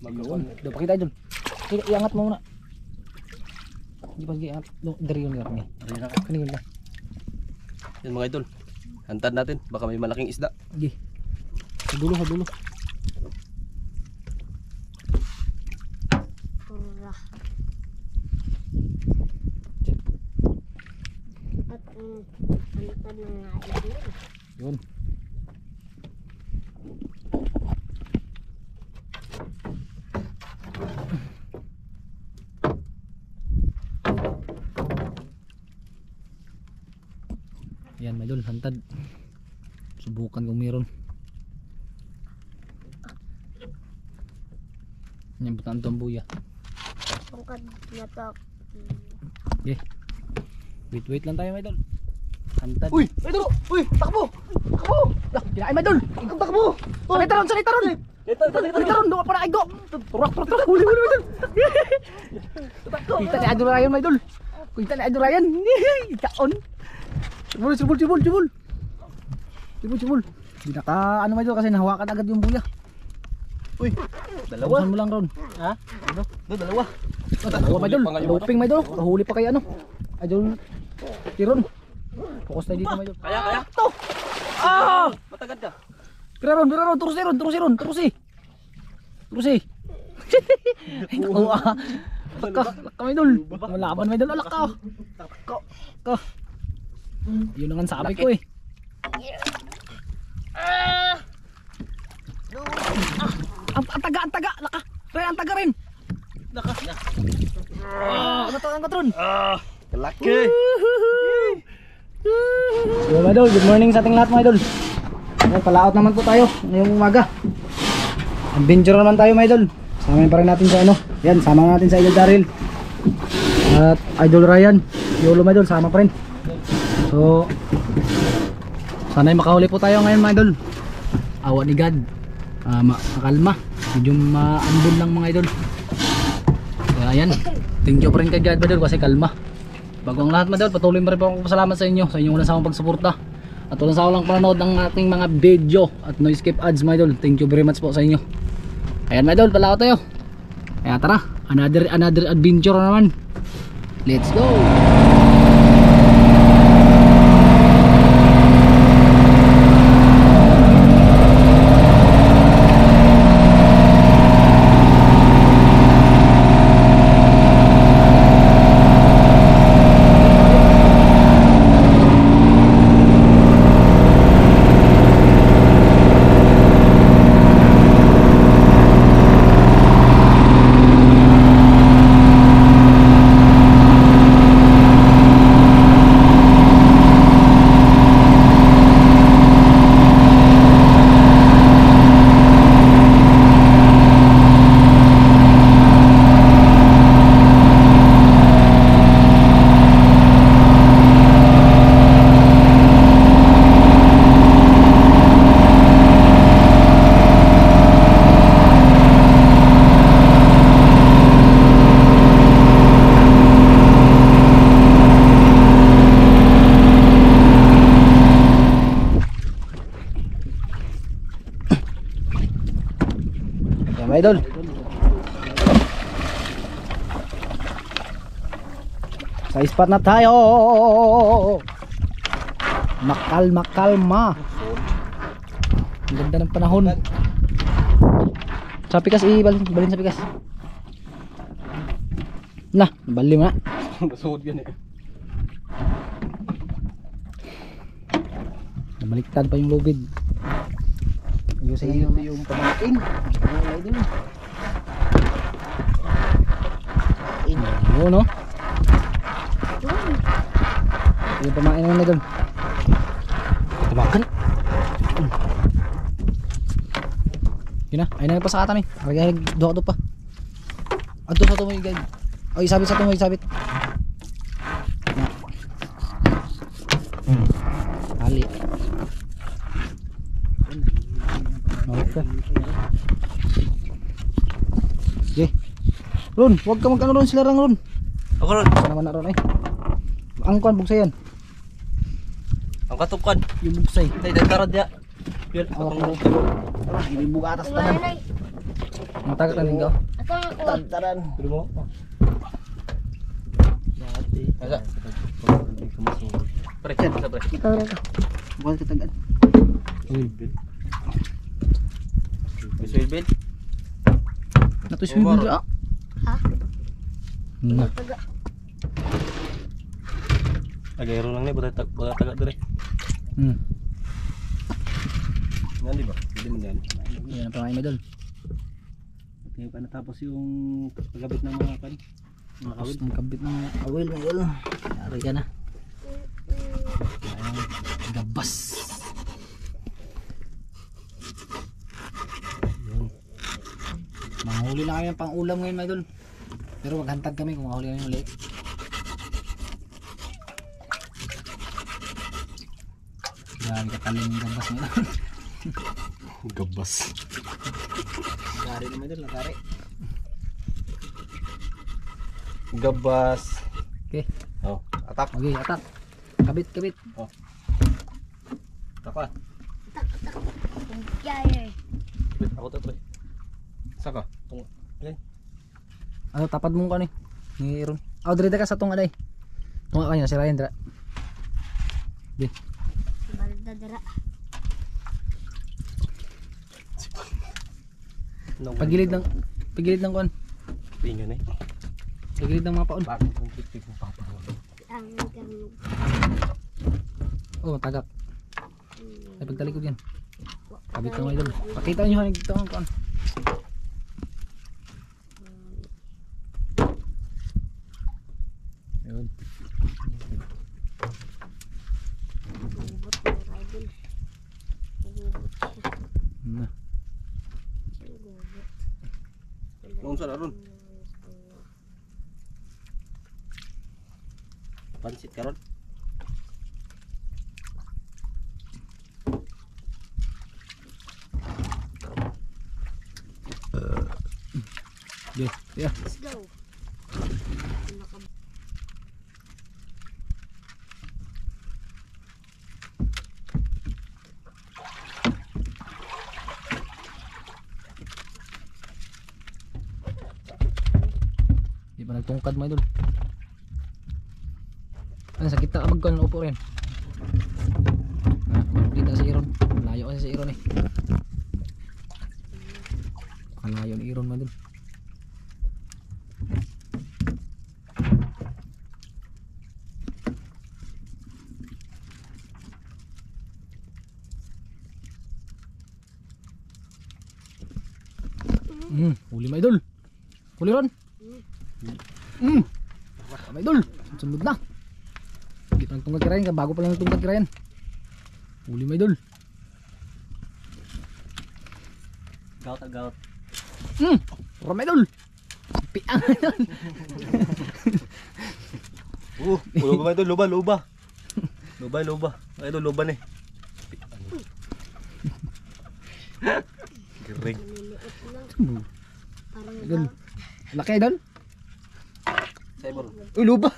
Yun. Doon pakita idol. Iangat mo muna. Hindi pa iangat. Dari yun nga. Kanina na. Yan mga idol. Hantad natin. Baka may malaking isda. Sige. Sa dulo, sa dulo. Yun. Yan may dol, hantad. Subukan kung meron. Yan butan itong buya. Pangkad na to. Okay. Wait lang tayo may dol. Hantad. Uy! Idol! Uy! Takbo! Takbo! Kinain may dol. Ikaw takbo! Sanay taron, sanay taron. Sanay taron, doon pa na igo. Turak. Huli may dol. Kita ni Idol Ryan may dol. Kita ni Idol Ryan. Kaon. Cibul. Di naka ano may dol kasi nahawakan agad yung buya. Uy! Dalawa! Tapusan mo lang ron. Ha? Ano? Dalawa! Dalawa may dol. Loping may dol. Kahuli pa kay ano. Idol Tiron. Focus tayo dito may dol. Kaya! To! Ah! Matagad ka! Biraron. Turusi. Ito ah. Laka may dol. Malaban may dol. Laka. Yun ang sabi ko eh. Ang taga. Laka. Ang taga rin. Naka! Ang katron. Kalaki! So mga idol, good morning sa ating lahat mga idol. Palaot naman po tayo ngayong umaga. Adventure naman tayo mga idol. Samahin pa rin natin sa ano. Yan, sama natin sa Idol Daryl at Idol Ryan. Yolo mga idol, sama pa rin. So sana'y makahuli po tayo ngayon mga idol. Awa ni God. Makalma. Medyo maambon lang mga idol. Kaya ayan, thank you pa rin kay God mga idol kasi kalma. Bago ang lahat mga idol, patuloy pa rin po akong pasalamat sa inyo. Sa inyong walang sawang pagsuporta at walang sawang panonood ng ating mga video at no skip ads mga idol. Thank you very much po sa inyo. Ayan mga idol, pala tayo. Kaya tara, another adventure naman. Let's go. Mga idol, sa spot na tayo. Makalma. Ang ganda ng panahon. Sa pikas, balin sa pikas. Na, bali mo na. Nasuhod yan eh. Nabaliktad pa yung lubid. Ayusin Ito yung pamangkin. Oo no? Yung pamain naman na doon. Tumakan. Yun na, ayun na pa sa katan eh. Harga doha pa. Adto sa tumoy guys. Oh, isabit sa tumoy, isabit. Ali. Okay. Okay. Ron, huwag ka mag-ano ron sila Ron. Ako ron. Saan naman na ron eh. Ang kuan bugsay yan. Ang katukan. Yung bugsay. Tay, karad ya. Yun, Ako akong ibig buga atas tanan. Matagat ang linggaw. Ito ako. Taran. Tulo mo. Asa? Pre, sa pre. Ikaw na ito. Bukan katagat. Wilbil. Wilbil. Natus wilbil ah. Ha? Na. Taga. Agayro lang ni buta taga dire. Nga di ba? Hindi man yan. Yan ang pangay idol. Hindi pa natapos yung pagkabit ng mga kan. Mga Tapos kawil. ng kabit ng awil idol. Yari ka na. Ayan, gabas. Yun. Manghuli na kami ng pang-ulam ngayon idol. Pero maghantag kami kung mahuli kami ulit. Grabe katalim yung gabas ngayon. Gabas. Lagari naman idol, lagari. Gabas. Okay, Oh, atak. okay, atak. Kabit, kabit. Atak pa. Tak. Yay. Ako to pre. Saka. Tungo. Ano, tapad mo ka ni. Ni Aaron. Oh, dirita ka sa tunga day. Tunga ka niya, si Ryan dira. Di. Balda dira. Pagilid ng kuan. Pingan eh. Pagilid ng mga paon. Bakit kung tik mo papa? Ang karnog. Oh, tagak. Ay, pagtalikod yan. Kabit ka mo idol. Pakita nyo hanig dito ang kuan. Ayun. Ubot ng idol. Ubot siya. Na. Ubot. Noon sa ron. Pansit karon. Okay. Yeah. Let's go. Di pa nagtungkad mo idol. Ano, sakit na magkuhan ng upo rin. Kita si Aaron. Malayo kasi si Aaron eh. Malayo ni Aaron mo idol. Huli mo idol. Huli ron. Tama idol. Sunod na. Hindi pa nagtungkad kirayan ka. Bago pa lang nagtungkad kirayan. Huli mo idol. Gaut. Rama idol. Piang idol. Luba ba ito? Luba. Luba. Ito luba ni. Girig. Maliliit lang. Parang Idol. Laki idol. Saibor. Uy, luba.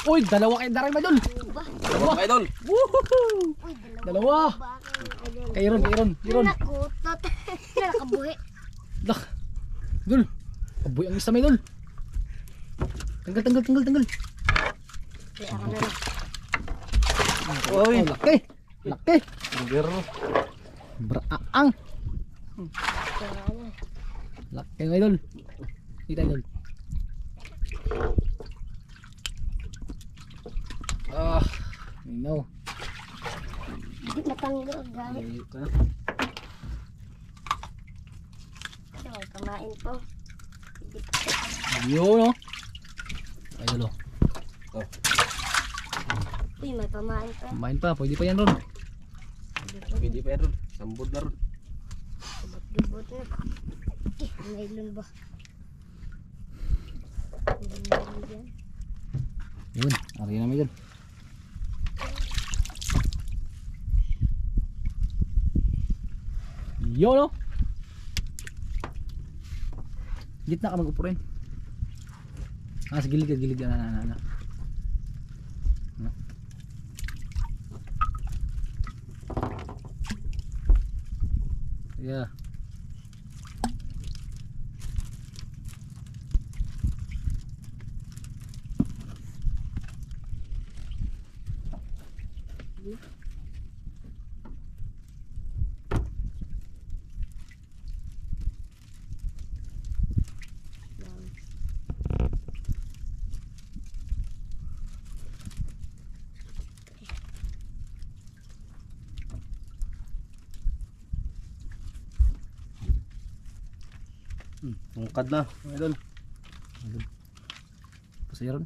Uy, dalawa kayo daray idol. ba? Luba ka idol. Woohoo! Uy, Dalawa. ba ang idol? Kay Aaron. Nakutot. Nakabuhi. Dak. Idol. Aboy ang isa may idol. Tanggal. Kaya ako na lang. Uy, laki. Gero. Braang. Kaya ako na. Laki ng idol. Kita idol. I know. Natanggal gamit. Layo ka. Siya, may pamain po. Yun no. Idol oh. Uy, may pamain po. Main pa, pwede pa yan ron. Pwede pa ron. Sambod na ron. Gubot na. Nailon ba? Nailon dyan. Yun, ari namin idol. Yun no. Gitna ka mag-upo rin. Sa gilid na. Yeah. na. Yan. Tungkad na, mga idol. Pasaya ron.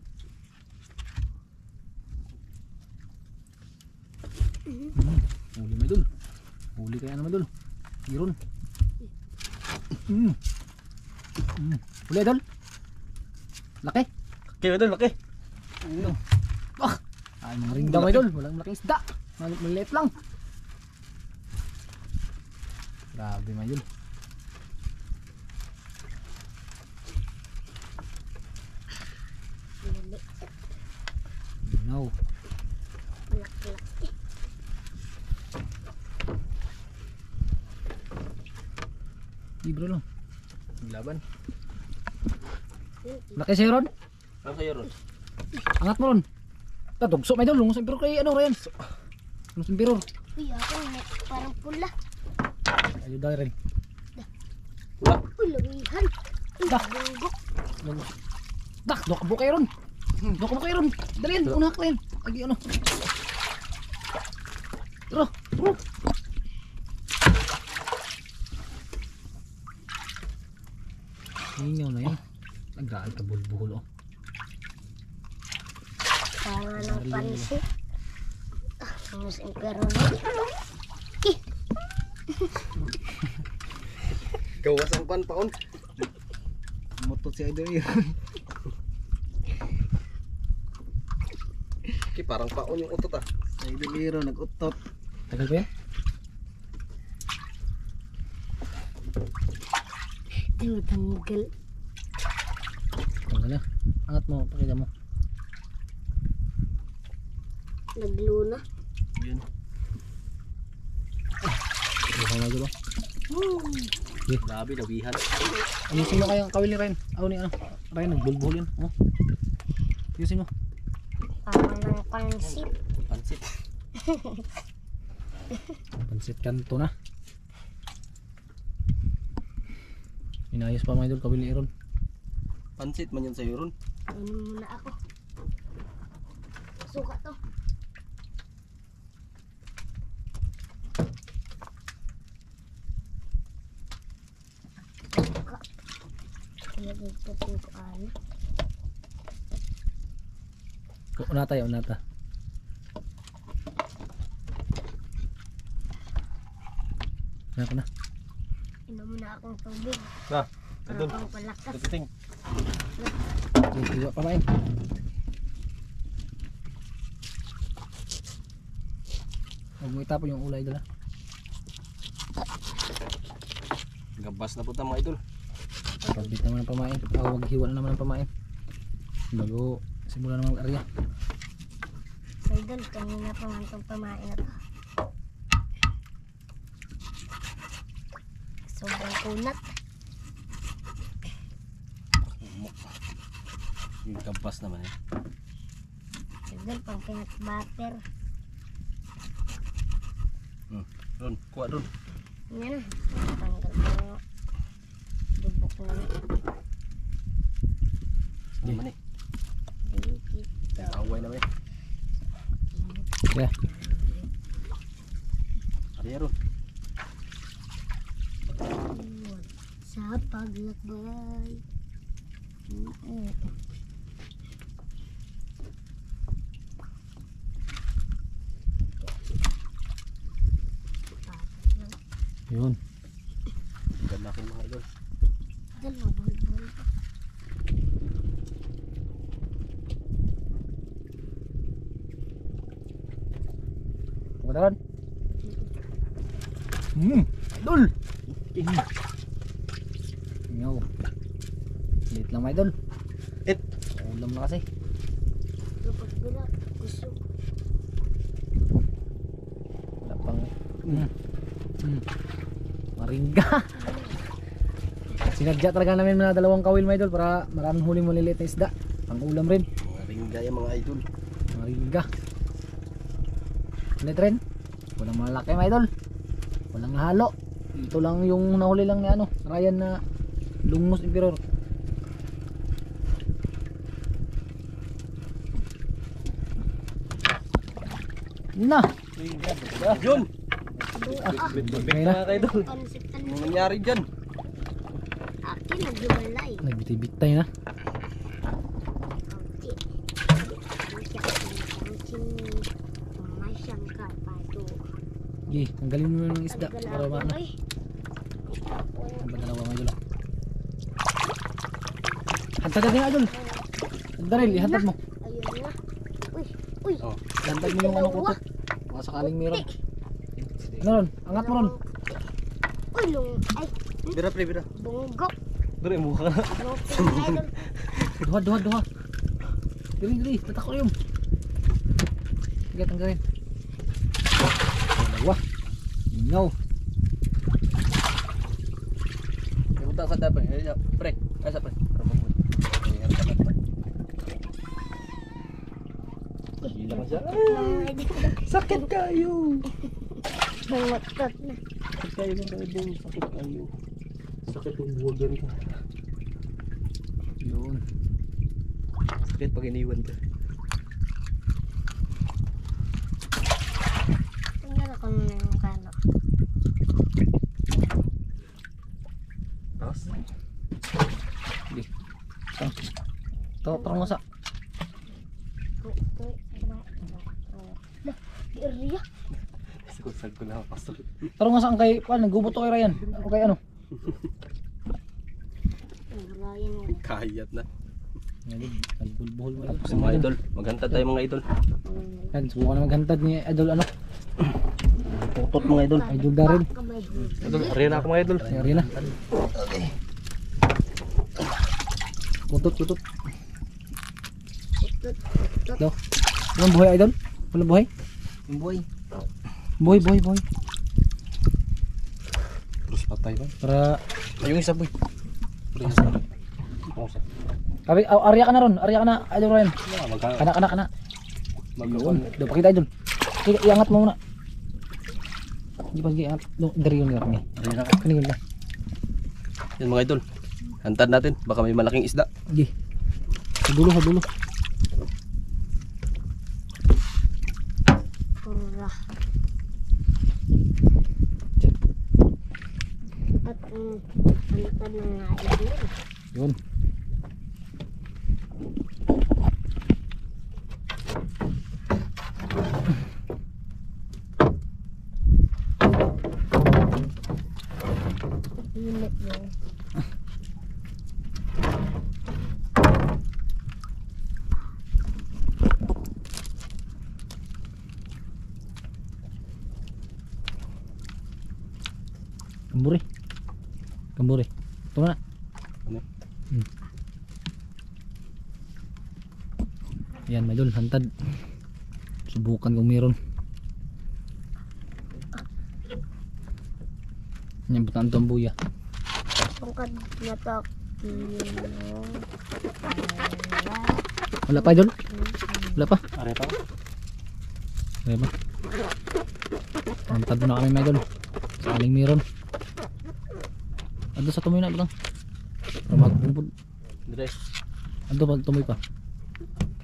Huli mga idol. Huli kaya naman idol. Iron. Huli idol. Laki. Okay, idol, laki. Ah, ay mga ring daw mga idol. Walang malaking isda. Maliit lang. Grabe mga idol. Lili. No. Malaki-laki. Libro lang. Laban. Laki sa'yo ron. Ano sa'yo ron? Angat mo ron. Tatugso mga idol. Lungos ang piror kay ano Ryan. Lungos ang piror. Uy, ako may parang pula. Ayun daw rin. Wala. Uy, lawihan. Uy, Dah. bunggok. Dak, dokabo kayo ron. Dokabo kayo ron. Dalhin, unak rin. Agi ano. Tara, tara. Hingaw na yan. Nag-aal ka bulbul oh. Parang ng pansit. Mas impero na. Gawas ang panpaon. Motot si idol yun. Okay, parang paon yung utot ah. Si idol hero nag-utot. Tagal pa yan? Tanggal. Tanggal na. Angat mo, pakita mo. Nagluna. Yun. Bukang na dito. Grabe, lawihan. Ayusin mo kayang kawil ni Ryan. Ako ni ano. Ryan, nagbulbul yun. Oh. Ayusin mo. Parang ng pansit. Pansit. Pansit kanto na. Inayos pa mga idol kawil ni Aaron. Pansit man yun sa'yo ron. Ano muna ako. Suka to. Suka. Ilagay ko po yung ano. Unata yun, unata. Unata na. Inom muna akong tubig. Na, Para idol. pang palakas. Tupiting. Iwa pa main. Huwag mo itapon yung ulay doon ha. Gabas na po mga idol. Pagbit naman ng pamain. Huwag hiwa na naman ng pamain. Bago simula naman ang area. So, idol, kanina pa man itong pamain na to. Sobrang kunat. Yung gabas naman eh. Idol, pang peanut butter. Ron, kuha ron. Yan na. Tanggal ko. Bubok na na. Ano man eh. Dito. Away naman eh. Yeah. Ariya ron. Sa paglakbay. Yun. Ganda ko mga idol. Dalawa bol-bol. Kumadaran. Idol. Ngaw. Lit lang mga idol. It. Ulam na kasi. Kapag bila, gusto. Wala pang Maringga. Sinadya talaga namin mga dalawang kawil mga idol para maraming huling maliliit na isda. Pang ulam rin. Mga ringgaya mga idol. Maringga. Ulit rin. Walang malaki mga idol. Walang halo. Ito lang yung nahuli lang ni ano, Ryan na Lungnos Emperor. Na. Yun! Okay na. Mga idol. Pansitan Ano mo. nangyari dyan? Akin naghiwalay. Nagbitay-bitay na. Okay, tanggalin mo ng isda para maano. Ang dalawa mga idol. Hantad na din idol. Daril, ihantad mo. Ayun na. Uy, uy. Oh. Ihantad mo yung ano kutot. Baka sakaling meron. Ano ron? Angat mo ron. Uy, ay, Bira pre, bira. bunggok. Bira, mukha. Bunggok na idol. Duha. Dili, tatak ko yung. Sige, tanggalin. Dalawa. Ingaw. Pumunta sa tabi. Pre, ay sa pre. Para mabuhay. Ayan, sa tabi. Gila ka siya. Sakit kayo. Bungotot na. Sakit kayo ng kaibong. Sakit kayo. Sakit yung buwagan ka. Yun. Sakit pag iniwan ka. Tingnan ako na yung kano. Tapos? Tarong masa. Iriya. Sag ko na pasok. Tarong masa ang kay, naggubuto kay Ryan. O kay ano? Ryan mo. Kahiyat na. Nagbulbuhol mo idol. Sa mga idol. Maghantad tayo mga idol. Yan, subukan na maghantad ni idol ano? Tutot mga idol. Idol Darren. Idol, ariyan na ako mga idol. Ay, na. Kutot. Do. Walang buhay idol? Walang buhay? Yung boy. Buhay. Terus patay ba? Para Yung isa boy. Yung isa. Yung isa. Kabi, arya ka na ron. Arya ka na idol Ryan. Kana. Yun. Do pakita idol. Sige, iangat mo muna. Di ba sige, angat. Do, dari yun nga. Ariyan na. Kanigin na. Yan mga idol. Hantad natin. Baka may malaking isda. Sige. Sa dulo. Pura. At palitan na nga idol. Yun. Init yun. Kamburi. Ito na. Ano? Yan, may idol, hantad. Subukan kung meron. Yan, butaan ito ang buya. Tungkad na to. Wala pa idol? Wala pa? Ariyan pa. Wala pa? Hantad na kami may idol. Sakaling meron. Ado sa tumoy na lang. Magbumbod. Dire. Ado pag tumoy pa.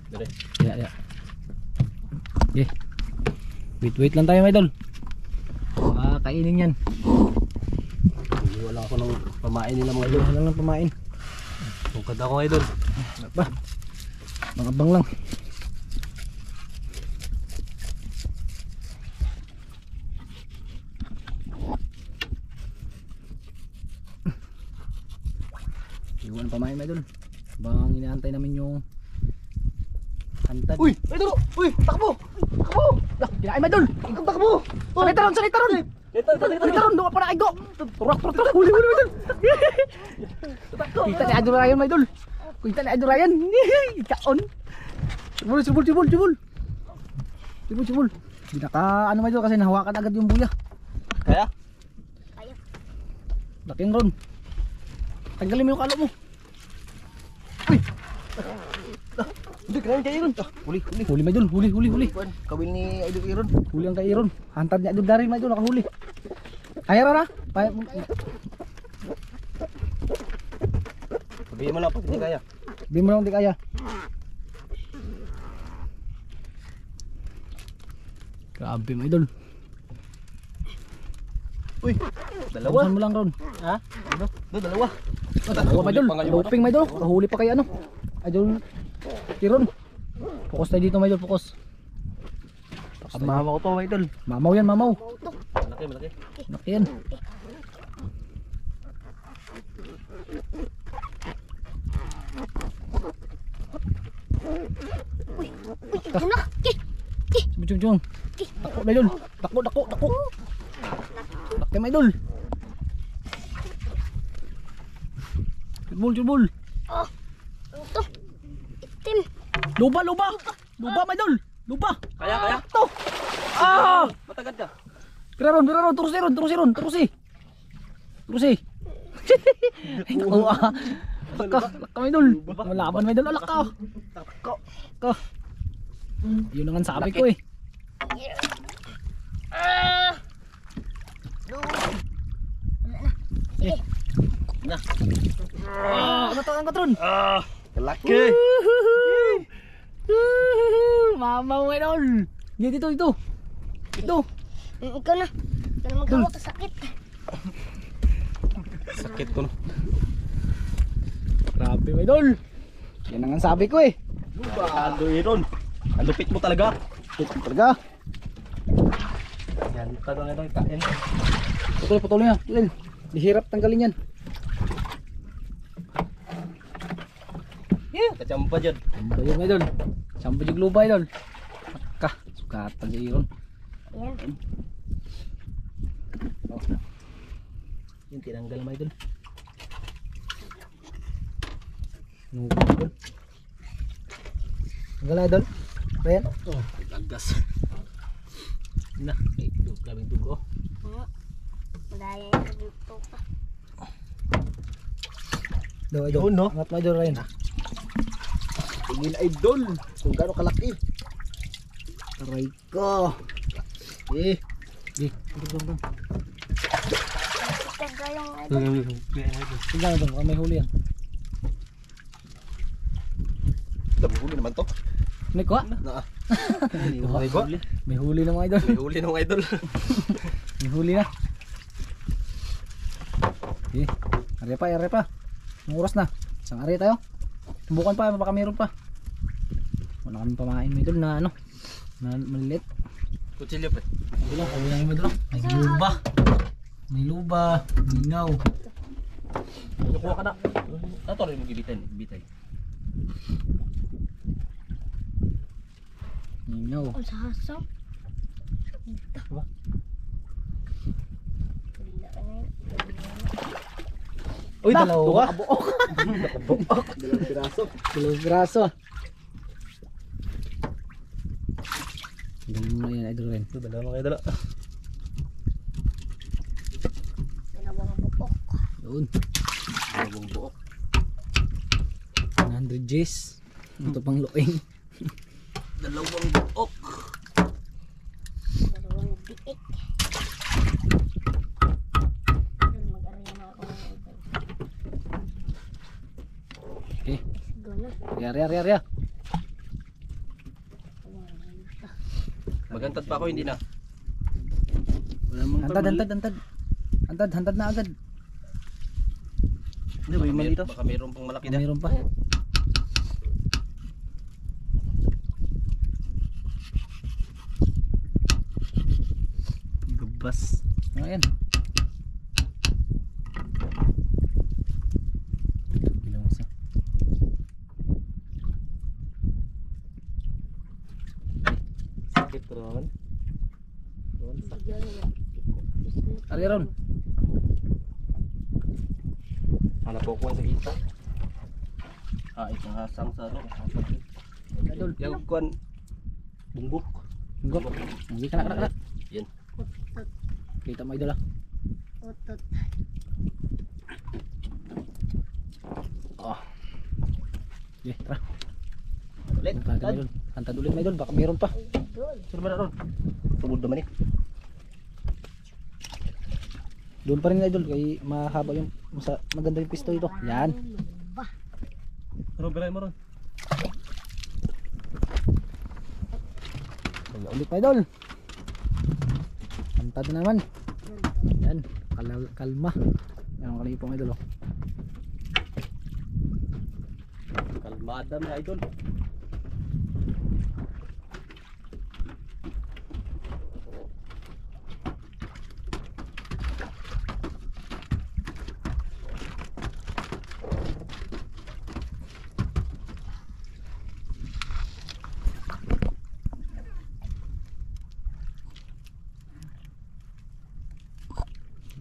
Dire. Ya. Okay. Wait lang tayo may idol. Kainin yan. Wala ako ng pamain nila mga idol. Wala lang pamain. Tungkad ako mga idol. Ba? Mga bang lang. Iwan pamain may idol. Bang inaantay namin yung hantad. Uy! Idol! Uy! Takbo! Takbo! Kinain may idol. Ikaw takbo! Sakit taron. Ito! Sakit taron. Doon pa na igo. Turak. Huli may idol. Kita ni Idol Ryan may idol. Kita ni Idol Ryan. Ikaon. Cibul. Hindi naka ano may idol kasi nahawakan agad yung buya. Kaya? Laking ron. Tanggalin mo yung kalo mo. Uy. Hindi, kailangan kayo ron. Huli. Huli may idol, huli. Kawil ni Idol Iron. Huli ang kay Iron. Hantad niya idol Daryl may idol nakahuli. Kaya ra na. Sabihin mo lang pag hindi kaya. Di mo lang di kaya. Grabe may idol. Uy, dalawa. Tapusan mo lang ron. Ha? Ano? Dalawa. Dalawa may idol. Looping may idol. Kahuli pa kay ano. Idol Iron. Focus tayo dito may idol, focus. Mama ko to, Idol. Mamaw yan, mamaw. Malaki. Laki yan. Ito na. Subjung. Dako na idol. Dako. Laki may idol. Jubul. Oh. Ito. Itim. Luba may idol. Luba. Kaya. To. Ah! Matagad ka. Biraron. Turusi. Ay, naku, Laka may idol. Malaban may idol. Laka. Yun ang sabi ko eh. Na. Ang katron. Kalaki. Mama mo idol. Dito. Ito. Ikaw na. Ikaw na magkawak sa sakit. Sakit ko no. Grabe may idol. Yan ang sabi ko eh. Idol Iron. Ang lupit mo talaga. Ito talaga. Yan, tanong ito kain. Putol niya. Dihirap tanggalin yan. Kacampa dyan. Sampo yung idol. Sampo yung luba idol. Ka, sukatan si Iron. Ayan. Yung tinanggal mo idol. Nubo idol. Tanggal na idol. Ayan. Oh, lagas. Na, ito kaming dugo. Daya yung dito pa. Daw idol. Yun, no? Angat mo idol Ryan. Tingin idol. Kung gaano kalaki. Aray ko. Eh. Tung. Taga yung Tingnan idol. Baka may huli yan. Huli naman to. May kuha. Na. May huli na mga idol. May huli ng idol. May huli na. Okay. Are pa. Ang oras na. Isang are tayo. Tumbukan pa, baka meron pa. Wala kami pamain may idol na ano. Na malilit. Kutsilyo pa. Ito lang, kawin lang yung idol. May luba. Mingaw. Nakuha ka na. Ito rin mo gibitay. Mingaw. Ang sahasaw. Diba? Uy, dalawa. Buok. Dalawang piraso. Dalawang piraso. Ganun mo yan, idol rin. Ito, dalawa kayo dala. Dalawang bukok. Doon. Dalawang buok. 100 Gs. Ito pang loing. Dalawang buok. Dalawang biik. Mag-arena na ako ng ibay. Okay. Go na. Ria. Magantad pa ako, hindi na. Wala mong Hantad na agad. Hindi, may mali ito. Baka mayroon pang malaki na. Mayroon pa. Gabas. Ayan. Bilang isa. Sakit ron. Ari ron. Hanap po ko sa kita. Itong hasang sa ano. Idol. Yung kuan. Bunggok. Bunggok. Hindi ka na. Yan. Kita mo idol ah. Utot. Okay, tara. Ulit. Hantad mga idol. Hantad ulit mga idol. Baka meron pa. Idol. Sino ba na ron? Tubod naman eh. Doon pa rin idol. Kaya mahaba yung maganda yung pisto ito. Yan. Ba? Ron, bilay mo ron. Kaya ulit mga idol. Hantad na naman. Yan. Kalma. Yan ang kalipong mga idol. Oh. Kalmada mga idol.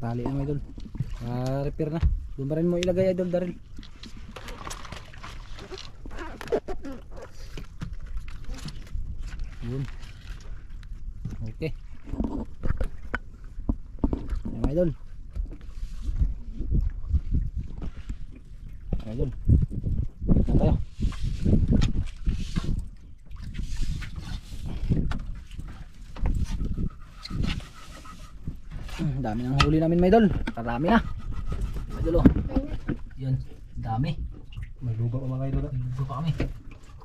Tali na mga idol. Repair na. Doon pa rin mo ilagay idol Daryl. Yun. Okay. Ayan mga idol. Ayan idol. Balik na tayo. Dami ng huli namin mga idol. Karami na. Mga idol oh. Yan. Dami. May luba pa mga idol. May luba pa kami.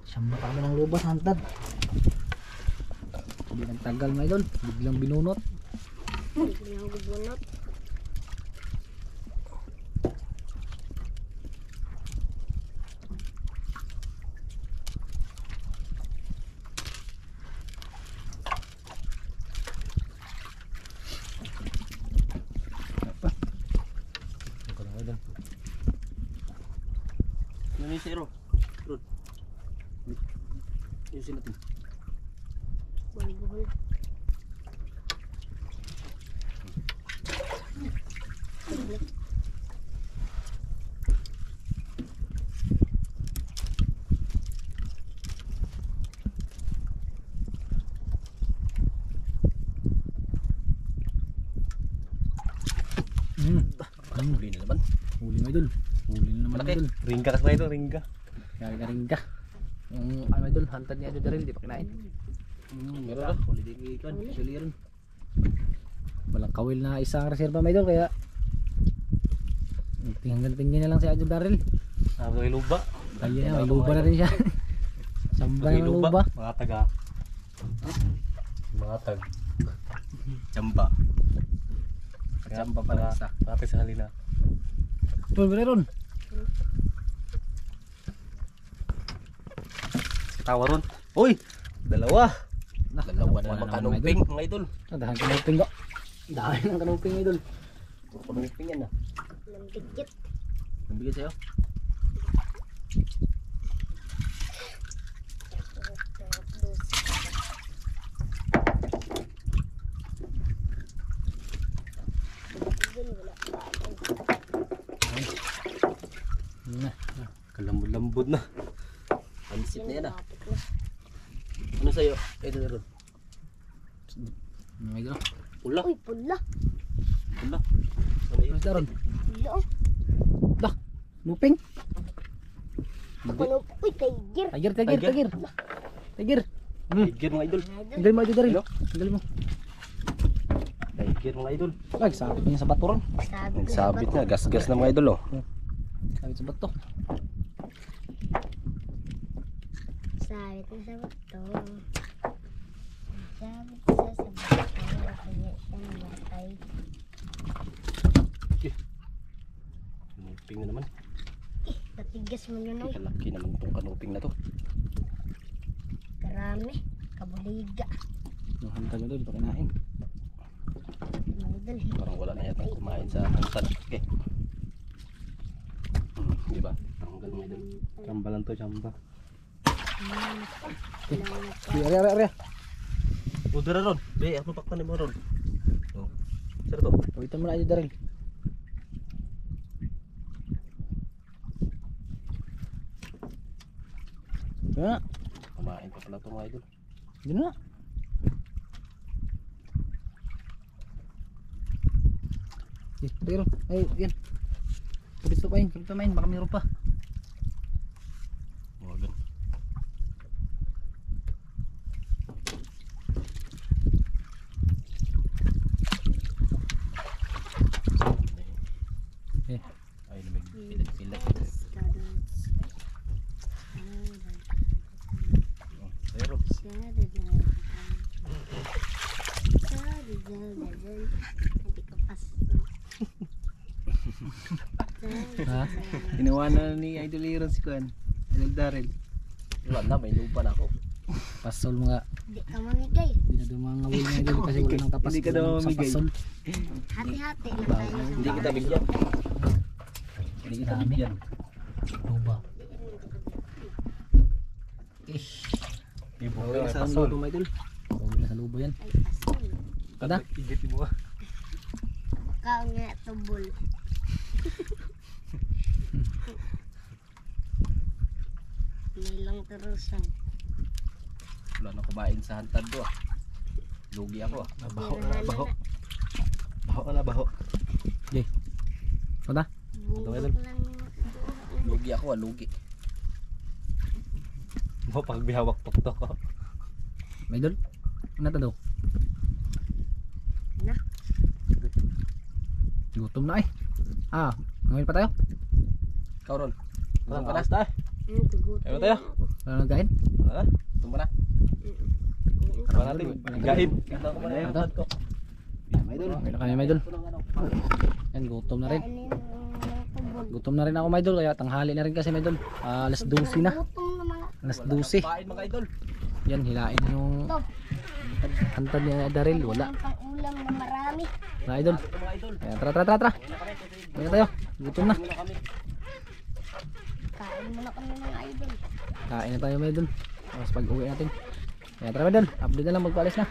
Siyamba pa kami ng luba sa hantad. Hindi nagtagal mga idol. Biglang binunot. Biglang bubunot. Ano yung zero? Ron. Ayusin natin. Buhol-buhol. Huli na naman. Huli mga idol. Huli na naman Malaki. idol. Ringga ka mga idol, ringga. Ringga. Yung ano idol, hantad niya idol Daryl. Di pa kinain. Meron na. Huli din ikan. Actually rin. Walang kawil na isang reserva mga idol. Kaya tingnan na lang si idol Daryl. May luba. Kaya na, may luba na rin siya. Samba na ng luba. Mga taga. Mga tag. Chamba. Chamba pala isa. Pati sa halina. Ron, ron. Tawa ron. Uy! Dalawa. Dalawa na Wala naman naman, kanumping mga idol. Dahan kanumping ko. Dahan ng kanumping idol. Kanumping yan ah. Nambigit. Nabigay sa'yo? Kalambod-lambod na. Pansit na yan ah. Ano sa'yo? Ito na ron. May idol. Pula. Uy, pula. Pula. Ano yun? Mas daron. Pula oh. Dah. Nuping. Ano? Uy, tiger. Tiger. Tiger. Tiger mga idol. Tanggal mo idol Daryl. Tanggal mo. Tiger mga idol. Ay, sabit niya sa bato ron. Sabi ko Nagsabit na. Gas-gas na mga idol oh. Sabit sa bato. Sabi ko sa bato. Sabi ko sa bato. Kaya siya namatay. Kanuping na naman. Natigas mo yun oh. Kalaki naman itong kanuping na to. Karami. Kabuliga. Yung hantad mo doon, di pa kinain. Madal. Parang wala na yata kumain sa hangsan. Okay. Diba? Tanggal mga idol. Chamba lang to, chamba. Ari. Udara ron. Be, ako paktan mo ron. Oh. Sir to. Pawitan mo na idol Daryl. Yan na. Kumain pa pala ito mga idol. Yan na. Pero, ay, yan. Kapit pa main. Baka meron pa. Wagan. Hindi ko pas. Ha? Tinawanan ni Idol Aaron si Kuan. Idol Daryl. Wala na, may lupa na ako. Pasol mga. Hindi ka mamigay. Hindi na dumangawin mga idol kasi wala nang kapas. Hindi ka wala daw nang sa mamigay. pasol. Hati-hati lang tayo. Hindi kita bigyan. Hindi kita bigyan. Luba. Ibo ka sa lupa mo Idol. Uwi na sa lubo yan. Ay, pasol. Kada? Igit mo. Kaon nga tubol. May lang turusan. Wala na kumain sa hantad do ah. Lugi ako ah. Baho na baho. Baho na baho. Okay. Kada? Bungok lang. Lugi ako ah, lugi. Mo pag bihawak tuktok ko. May idol? Ano ta daw? Na. Gutom na eh. Ah, ngayon pa tayo? Ikaw Ron. Parang Tumpa na. alas tayo. Tugutin. Ayaw tayo. Wala nang kain? Wala na. Tumpa na. Wala natin. Gaib. Kita ko na Ito. yung hantad ko. May Idol. Wala kami may idol. Yan, gutom na rin. Gutom na rin ako may idol. Kaya tanghali na rin kasi may idol. Alas 12 na. Gutom naman. Alas 12. Kumain mga Idol. Yan, hilain yung Ito. hantad ni Daryl. Wala. Ang pang-ulam na marami. Wala idol. Ito mga Idol. Kaya tara. Kaya tayo. Gutom na. Muna kami. Kain muna kami mga idol. Kain na tayo may idol. Tapos pag uwi natin. Kaya tara may idol. Update na lang, magpaalis na.